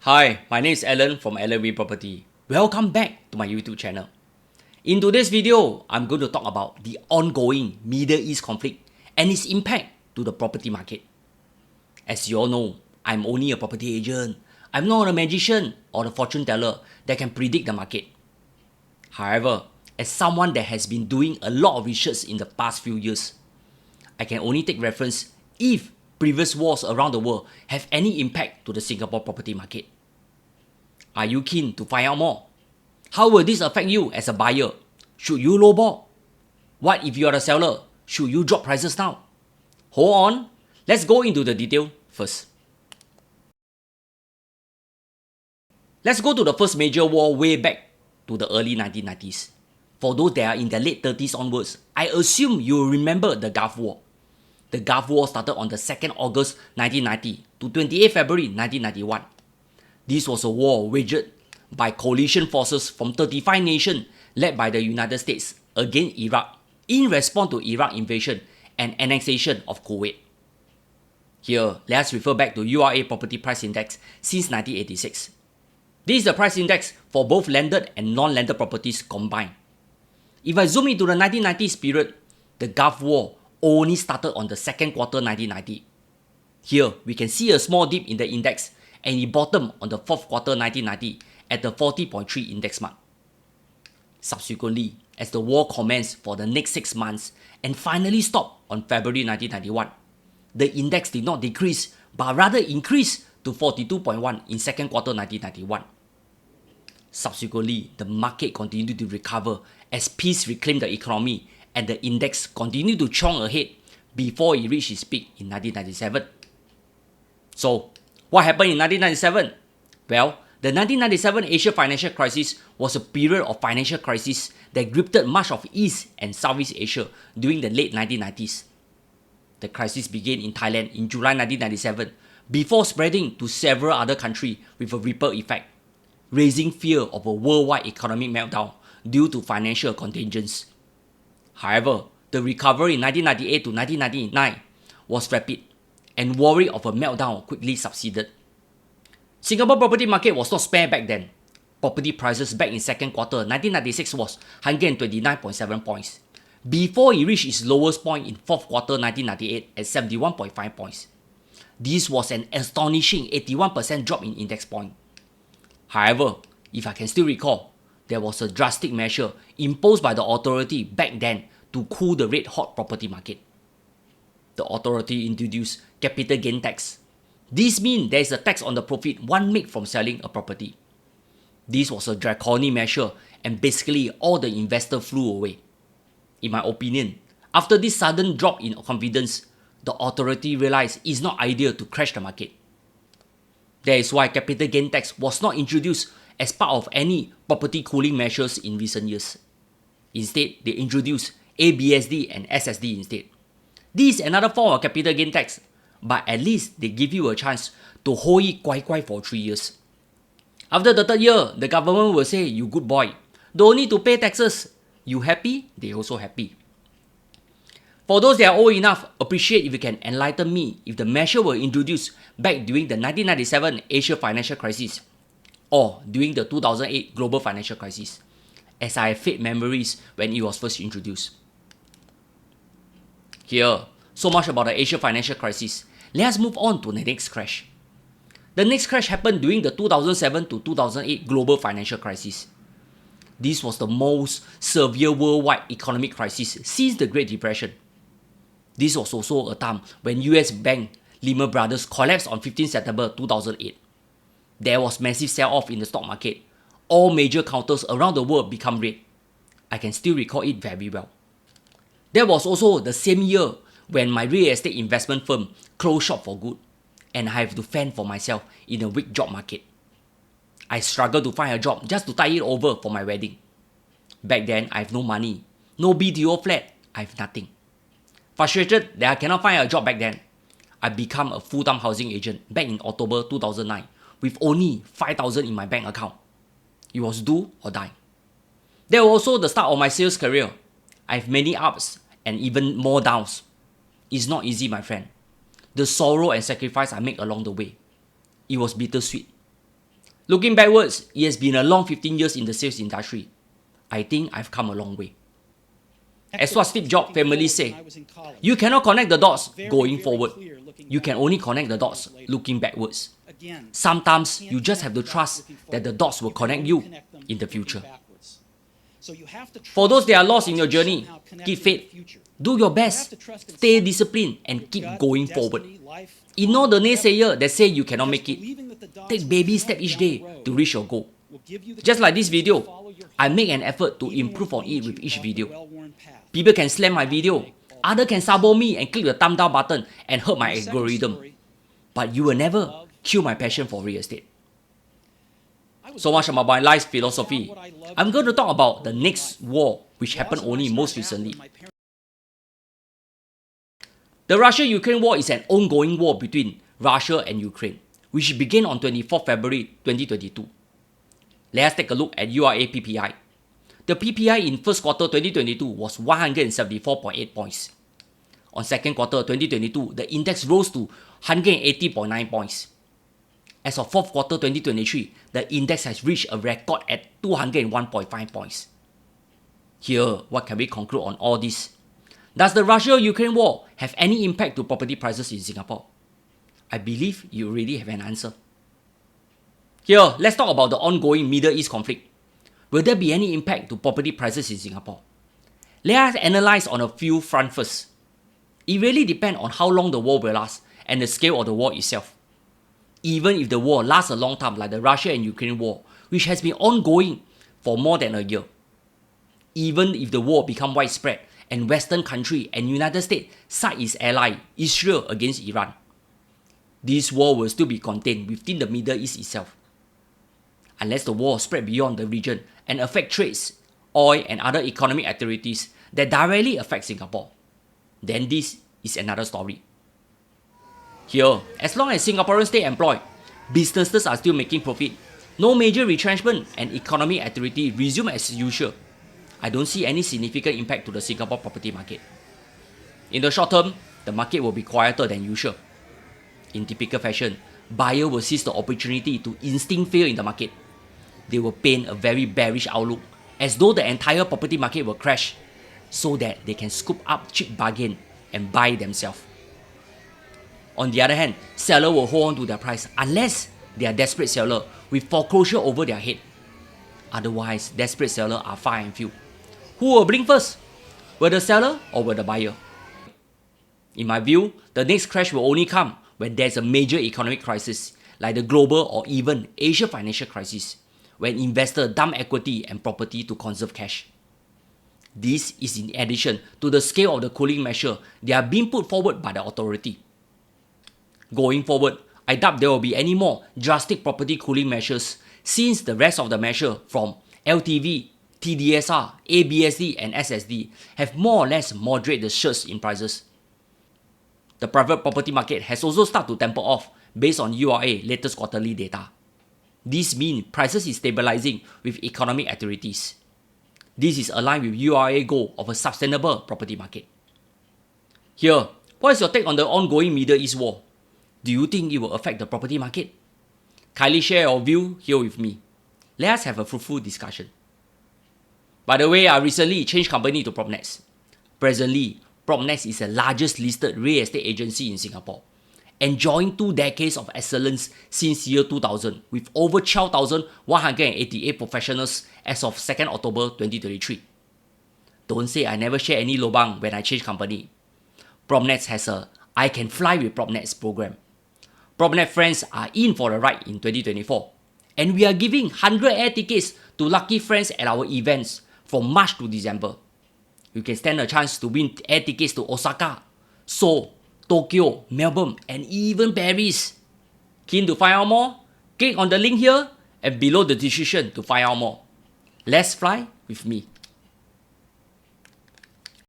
Hi, my name is Alan from Alan Property. Welcome back to my YouTube channel. In today's video, I'm going to talk about the ongoing Middle East conflict and its impact to the property market. As you all know, I'm only a property agent. I'm not a magician or a fortune teller that can predict the market. However, as someone that has been doing a lot of research in the past few years, I can only take reference if previous wars around the world have any impact to the Singapore property market. Are you keen to find out more? How will this affect you as a buyer? Should you lowball? What if you are a seller? Should you drop prices now? Hold on, let's go into the detail first. Let's go to the first major war way back to the early 1990s. For those that are in their late 30s onwards, I assume you will remember the Gulf War. The Gulf War started on the 2nd August 1990 to 28 February 1991. This was a war waged by coalition forces from 35 nations led by the United States against Iraq in response to Iraq invasion and annexation of Kuwait. Here, let's refer back to URA Property Price Index since 1986. This is the price index for both landed and non-landed properties combined. If I zoom into the 1990s period, the Gulf War only started on the second quarter 1990. Here, we can see a small dip in the index and it bottomed on the fourth quarter 1990 at the 40.3 index mark. Subsequently, as the war commenced for the next 6 months and finally stopped on February 1991, the index did not decrease but rather increased to 42.1 in second quarter 1991. Subsequently, the market continued to recover as peace reclaimed the economy and the index continued to churn ahead before it reached its peak in 1997. So, what happened in 1997? Well, the 1997 Asia financial crisis was a period of financial crisis that gripped much of East and Southeast Asia during the late 1990s. The crisis began in Thailand in July 1997 before spreading to several other countries with a ripple effect, raising fear of a worldwide economic meltdown due to financial contagions. However, the recovery in 1998 to 1999 was rapid, and worry of a meltdown quickly subsided. Singapore property market was not spared back then. Property prices back in second quarter 1996 was 129.7 points, before it reached its lowest point in fourth quarter 1998 at 71.5 points. This was an astonishing 81% drop in index point. However, if I can still recall, there was a drastic measure imposed by the authority back then to cool the red-hot property market. The authority introduced capital gain tax. This means there is a tax on the profit one made from selling a property. This was a draconian measure and basically all the investors flew away. In my opinion, after this sudden drop in confidence, the authority realized it's not ideal to crash the market. That is why capital gain tax was not introduced as part of any property cooling measures in recent years. Instead, they introduced ABSD and SSD instead. This is another form of capital gain tax, but at least they give you a chance to hold it kwai for 3 years. After the third year, the government will say, you good boy, don't need to pay taxes. You happy? They also happy. For those that are old enough, appreciate if you can enlighten me if the measure were introduced back during the 1997 Asia financial crisis or during the 2008 global financial crisis, as I have fade memories when it was first introduced. Here, so much about the Asia financial crisis. Let's move on to the next crash. The next crash happened during the 2007 to 2008 global financial crisis. This was the most severe worldwide economic crisis since the Great Depression. This was also a time when US bank Lehman Brothers collapsed on 15 September 2008. There was massive sell-off in the stock market. All major counters around the world become red. I can still recall it very well. That was also the same year when my real estate investment firm closed shop for good and I have to fend for myself in a weak job market. I struggled to find a job just to tie it over for my wedding. Back then, I have no money, no BTO flat, I have nothing. Frustrated that I cannot find a job back then, I became a full-time housing agent back in October 2009 with only 5,000 in my bank account. It was do or die. That was also the start of my sales career. I have many ups and even more downs. It's not easy, my friend. The sorrow and sacrifice I made along the way. It was bittersweet. Looking backwards, it has been a long 15 years in the sales industry. I think I've come a long way. As what Steve Jobs family say, you cannot connect the dots going forward. You can only connect the dots looking backwards. Sometimes you just have to trust that the dots will connect you in the future. For those that are lost in your journey, keep faith. Do your best, stay disciplined, and keep going forward. Ignore the naysayer that say you cannot make it. Take baby steps each day to reach your goal. Just like this video, I make an effort to improve on it with each video. People can slam my video, others can sabo me and click the thumb down button and hurt my algorithm. But you will never kill my passion for real estate. So much about my life philosophy. I'm going to talk about the next war, which happened only most recently. The Russia-Ukraine war is an ongoing war between Russia and Ukraine, which began on 24 February 2022. Let's take a look at URA PPI. The PPI in first quarter 2022 was 174.8 points. On second quarter 2022, the index rose to 180.9 points. As of fourth quarter 2023, the index has reached a record at 201.5 points. Here, what can we conclude on all this? Does the Russia-Ukraine war have any impact to property prices in Singapore? I believe you already have an answer. Here, let's talk about the ongoing Middle East conflict. Will there be any impact to property prices in Singapore? Let us analyze on a few fronts first. It really depends on how long the war will last and the scale of the war itself. Even if the war lasts a long time like the Russia and Ukraine war, which has been ongoing for more than a year. Even if the war becomes widespread and Western countries and United States side its ally Israel against Iran, this war will still be contained within the Middle East itself. Unless the war spread beyond the region and affect trades, oil and other economic activities that directly affect Singapore, then this is another story. Here, as long as Singaporeans stay employed, businesses are still making profit, no major retrenchment and economic activity resume as usual, I don't see any significant impact to the Singapore property market. In the short term, the market will be quieter than usual. In typical fashion, buyers will seize the opportunity to instill fear in the market. They will paint a very bearish outlook as though the entire property market will crash so that they can scoop up cheap bargain and buy themselves. On the other hand, sellers will hold on to their price unless they are desperate sellers with foreclosure over their head. Otherwise, desperate sellers are far and few. Who will blink first? Will the seller or will the buyer? In my view, the next crash will only come when there's a major economic crisis like the global or even Asia financial crisis, when investors dump equity and property to conserve cash. This is in addition to the scale of the cooling measure that are being put forward by the authority. Going forward, I doubt there will be any more drastic property cooling measures since the rest of the measure from LTV, TDSR, ABSD and SSD have more or less moderated the surge in prices. The private property market has also started to temper off based on URA latest quarterly data. This means prices is stabilizing with economic activities. This is aligned with URA goal of a sustainable property market. Here, what is your take on the ongoing Middle East war? Do you think it will affect the property market? Kindly share your view here with me. Let us have a fruitful discussion. By the way, I recently changed company to PropNex. Presently, PropNex is the largest listed real estate agency in Singapore, enjoying 2 decades of excellence since year 2000 with over 12,188 professionals as of 2nd October 2023. Don't say I never share any lobang when I change company. PropNex has a I Can Fly with PropNex program. PropNex friends are in for a ride in 2024, and we are giving 100 air tickets to lucky friends at our events from March to December. You can stand a chance to win air tickets to Osaka, Seoul, Tokyo, Melbourne, and even Paris. Keen to find out more? Click on the link here and below the description to find out more. Let's fly with me.